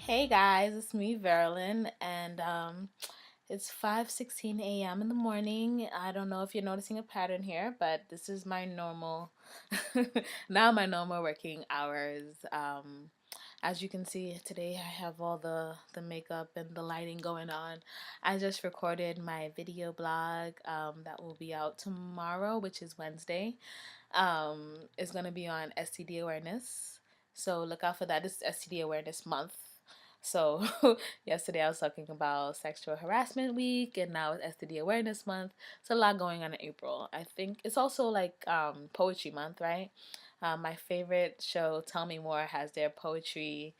Hey guys, it's me, Verlin, and it's 5:16 a.m. in the morning. I don't know if you're noticing a pattern here, but this is my normal, now my normal working hours. As you can see today, I have all the makeup and the lighting going on. I just recorded my video blog that will be out tomorrow, which is Wednesday. It's gonna be on STD awareness. So look out for that. This is STD awareness month. So yesterday I was talking about sexual harassment week, and now it's STD awareness month. It's a lot going on in April. I think it's also like poetry month, right? My favorite show, Tell Me More, has their poetry,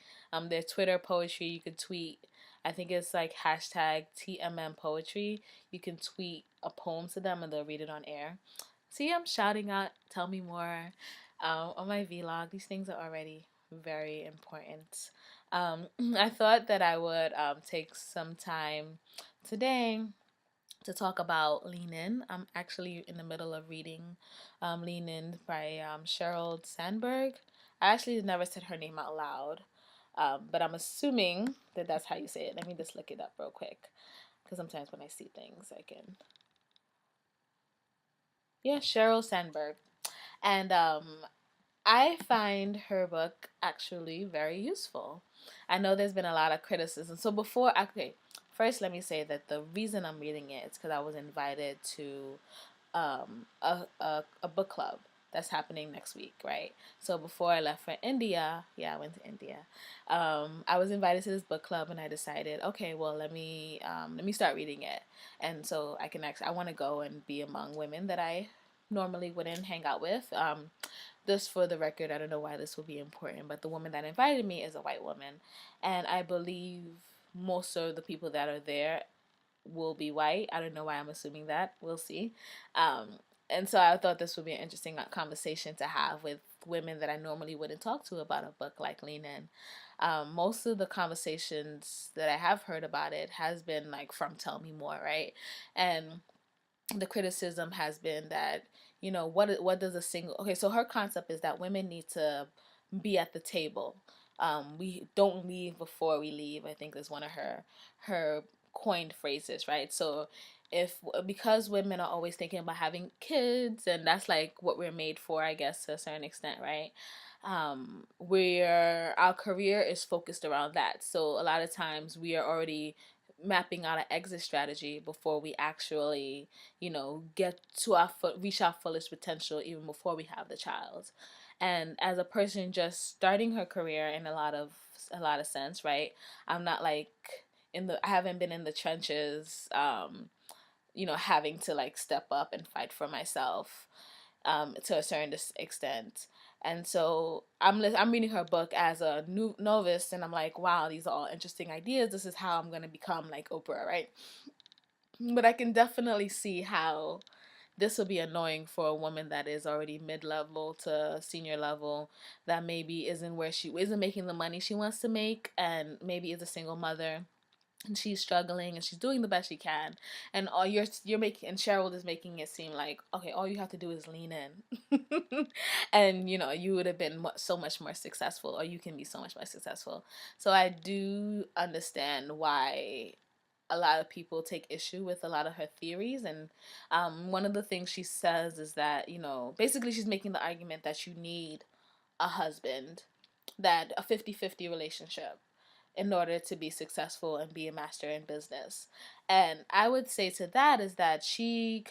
their Twitter poetry. You can tweet. I think it's like hashtag TMM poetry. You can tweet a poem to them and they'll read it on air. See, I'm shouting out, tell me more on my vlog. These things are already very important. I thought that I would take some time today to talk about Lean In. I'm actually in the middle of reading Lean In by Sheryl Sandberg. I actually never said her name out loud, but I'm assuming that that's how you say it. Let me just look it up real quick, because sometimes when I see things, I can. Yeah, Sheryl Sandberg. And I find her book actually very useful. I know there's been a lot of criticism. So okay, first let me say that the reason I'm reading it is because I was invited to a book club that's happening next week, right? So before I left for India, yeah, I went to India. I was invited to this book club, and I decided, okay, well, let me start reading it, and so I want to go and be among women that I normally wouldn't hang out with. Just for the record, I don't know why this will be important, but the woman that invited me is a white woman, and I believe most of the people that are there will be white. I don't know why I'm assuming that. We'll see. Um, and so I thought this would be an interesting conversation to have with women that I normally wouldn't talk to about a book like Lean In. Most of the conversations that I have heard about it has been like from Tell Me More, right? And the criticism has been that, what does a single, okay, so her concept is that women need to be at the table. We don't leave before we leave, I think is one of her coined phrases, right? So if because women are always thinking about having kids, and that's like what we're made for, I guess, to a certain extent, right? Where our career is focused around that, so a lot of times we are already mapping out an exit strategy before we actually, get to reach our fullest potential, even before we have the child. And as a person just starting her career in a lot of sense, right? I'm not like I haven't been in the trenches, having to like step up and fight for myself to a certain extent. And so I'm reading her book as a new novice, and I'm like, wow, these are all interesting ideas. This is how I'm gonna become like Oprah, right? But I can definitely see how this will be annoying for a woman that is already mid-level to senior level, that maybe isn't where she isn't making the money she wants to make, and maybe is a single mother, and she's struggling and she's doing the best she can, and all you're making, and Cheryl is making it seem like, okay, all you have to do is lean in. And you would have been so much more successful, or you can be so much more successful. So I do understand why a lot of people take issue with a lot of her theories. And one of the things she says is that, basically she's making the argument that you need a husband, that a 50-50 relationship, in order to be successful and be a master in business. And I would say to that is that she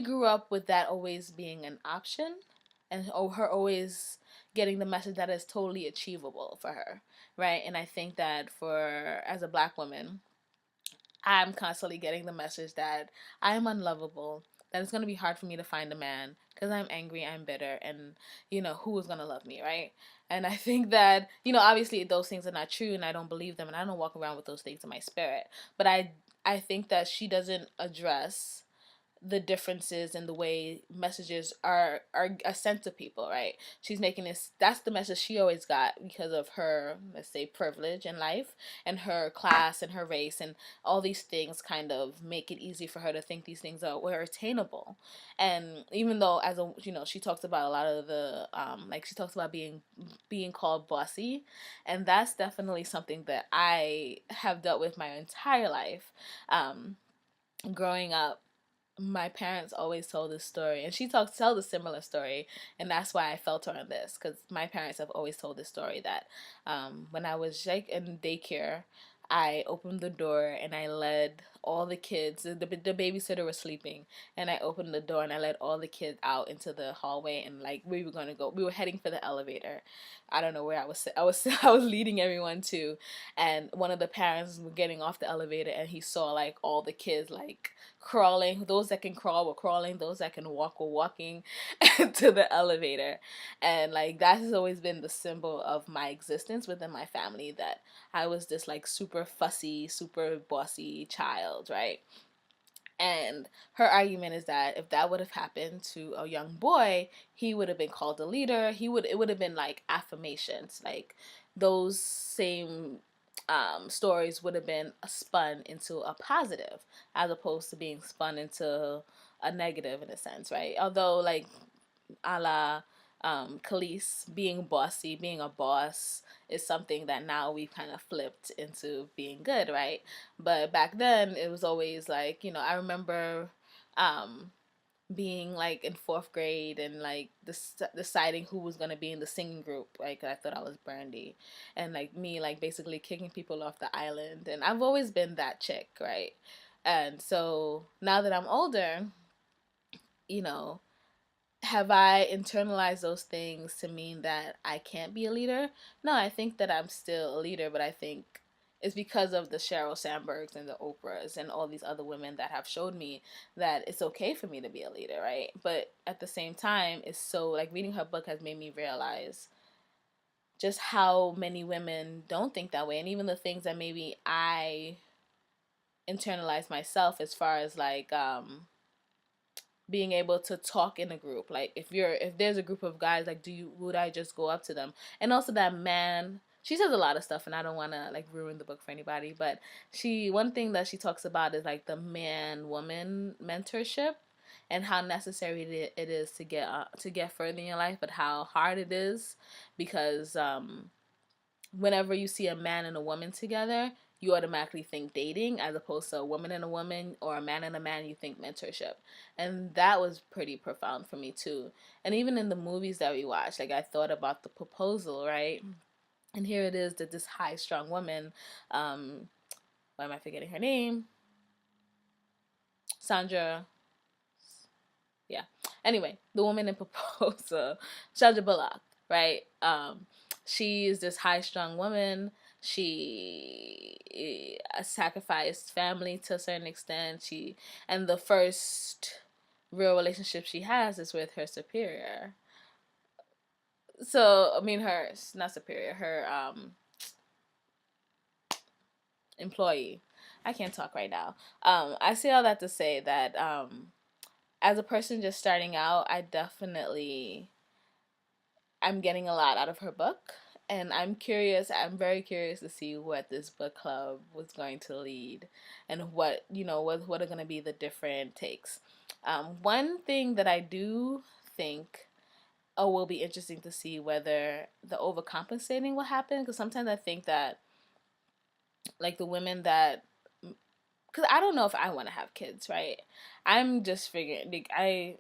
grew up with that always being an option, and her always getting the message that is totally achievable for her, right? And I think that as a black woman, I'm constantly getting the message that I am unlovable, that it's going to be hard for me to find a man because I'm angry, I'm bitter, and, who is going to love me, right? And I think that, obviously those things are not true, and I don't believe them, and I don't walk around with those things in my spirit. But I think that she doesn't address the differences in the way messages are sent to people, right? She's making this, that's the message she always got because of her, let's say, privilege in life, and her class and her race, and all these things kind of make it easy for her to think these things were attainable. And even though, as a, she talks about a lot of the like, she talks about being called bossy, and that's definitely something that I have dealt with my entire life. Growing up, my parents always told this story, and she tells a similar story, and that's why I felt her on this, because my parents have always told this story that when I was like in daycare, I opened the door and I led all the kids. The babysitter was sleeping, and I opened the door and I led all the kids out into the hallway, and like we were gonna go. We were heading for the elevator. I don't know where I was. I was leading everyone to, and one of the parents was getting off the elevator, and he saw like all the kids like crawling. Those that can crawl were crawling. Those that can walk were walking to the elevator. And like that has always been the symbol of my existence within my family, that I was this like super fussy, super bossy child, right? And her argument is that if that would have happened to a young boy, he would have been called a leader. It would have been like affirmations, like those same stories would have been spun into a positive, as opposed to being spun into a negative in a sense, right? Although like a la Khalees, being bossy, being a boss is something that now we've kind of flipped into being good, right? But back then it was always like, I remember um, being like in fourth grade and like deciding who was gonna be in the singing group. Like I thought I was Brandy, and like me like basically kicking people off the island. And I've always been that chick, right? And so now that I'm older, you know, have I internalized those things to mean that I can't be a leader? No, I think that I'm still a leader, but I think it's because of the Sheryl Sandbergs and the Oprahs and all these other women that have showed me that it's okay for me to be a leader, right? But at the same time, it's so like reading her book has made me realize just how many women don't think that way, and even the things that maybe I internalize myself as far as like being able to talk in a group. Like if there's a group of guys, like would I just go up to them? And also that man, she says a lot of stuff, and I don't want to like ruin the book for anybody, but one thing that she talks about is like the man woman mentorship, and how necessary it is to get further in your life, but how hard it is, because whenever you see a man and a woman together, you automatically think dating, as opposed to a woman and a woman or a man and a man, you think mentorship. And that was pretty profound for me too. And even in the movies that we watched, like I thought about The Proposal, right? And here it is that this high strong woman, why am I forgetting her name? Sandra, yeah. Anyway, the woman in Proposal, Sandra Bullock, right? She is this high strung woman. She sacrificed family to a certain extent. And the first real relationship she has is with her superior. So I mean, her not superior, her employee. I can't talk right now. I say all that to say that as a person just starting out, I'm getting a lot out of her book, and I'm very curious to see what this book club was going to lead, and what are going to be the different takes. One thing that I do think will be interesting to see whether the overcompensating will happen, because sometimes I think that like the women that, because I don't know if I want to have kids, right? I'm just figuring like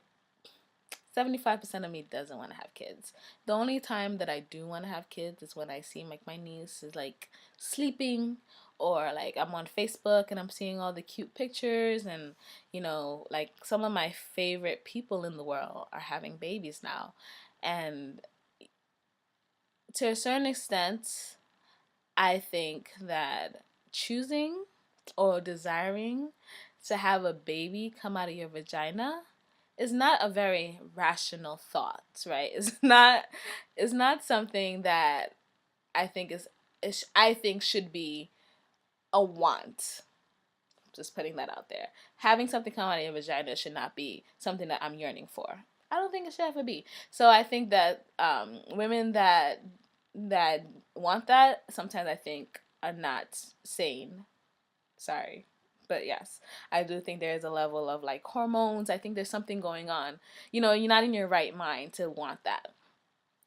75% of me doesn't want to have kids. The only time that I do want to have kids is when I see like my niece is like sleeping, or like I'm on Facebook and I'm seeing all the cute pictures, and like some of my favorite people in the world are having babies now. And to a certain extent, I think that choosing or desiring to have a baby come out of your vagina is not a very rational thought, right? It's not something that I think I think should be a want. Just putting that out there. having something come out of your vagina should not be something that I'm yearning for. I don't think it should ever be. So I think that women that want that, sometimes I think are not sane. Sorry. But yes, I do think there is a level of like hormones. I think there's something going on. You know, you're not in your right mind to want that.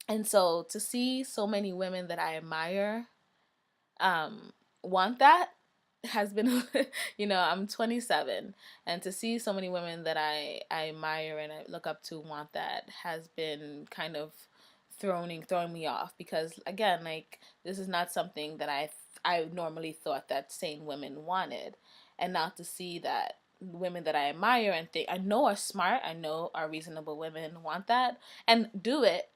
And so to see so many women that I admire want that has been, you know, I'm 27, and to see so many women that I admire and I look up to want that has been kind of throwing me off, because again, like, this is not something that I normally thought that sane women wanted. And now to see that women that I admire and think I know are smart, I know are reasonable women want that and do it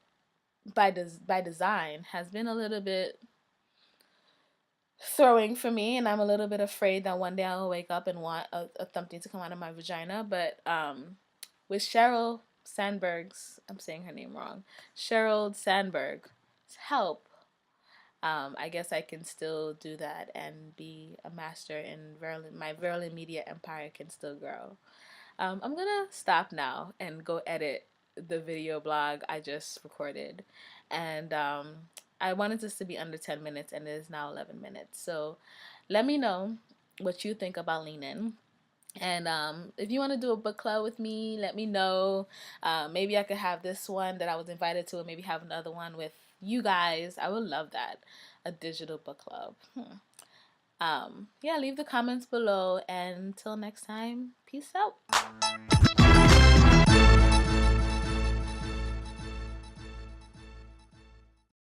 by design, has been a little bit throwing for me, and I'm a little bit afraid that one day I'll wake up and want a something to come out of my vagina. But with Sheryl Sandberg's, I'm saying her name wrong, Sheryl Sandberg's help, I guess I can still do that and be a master in Verlin. My Verlin media empire can still grow. I'm gonna stop now and go edit the video blog I just recorded. And I wanted this to be under 10 minutes, and it is now 11 minutes. So let me know what you think about Lean In. And if you want to do a book club with me, let me know. Maybe I could have this one that I was invited to, and maybe have another one with you guys. I would love that. A digital book club. Yeah, leave the comments below. And until next time, peace out.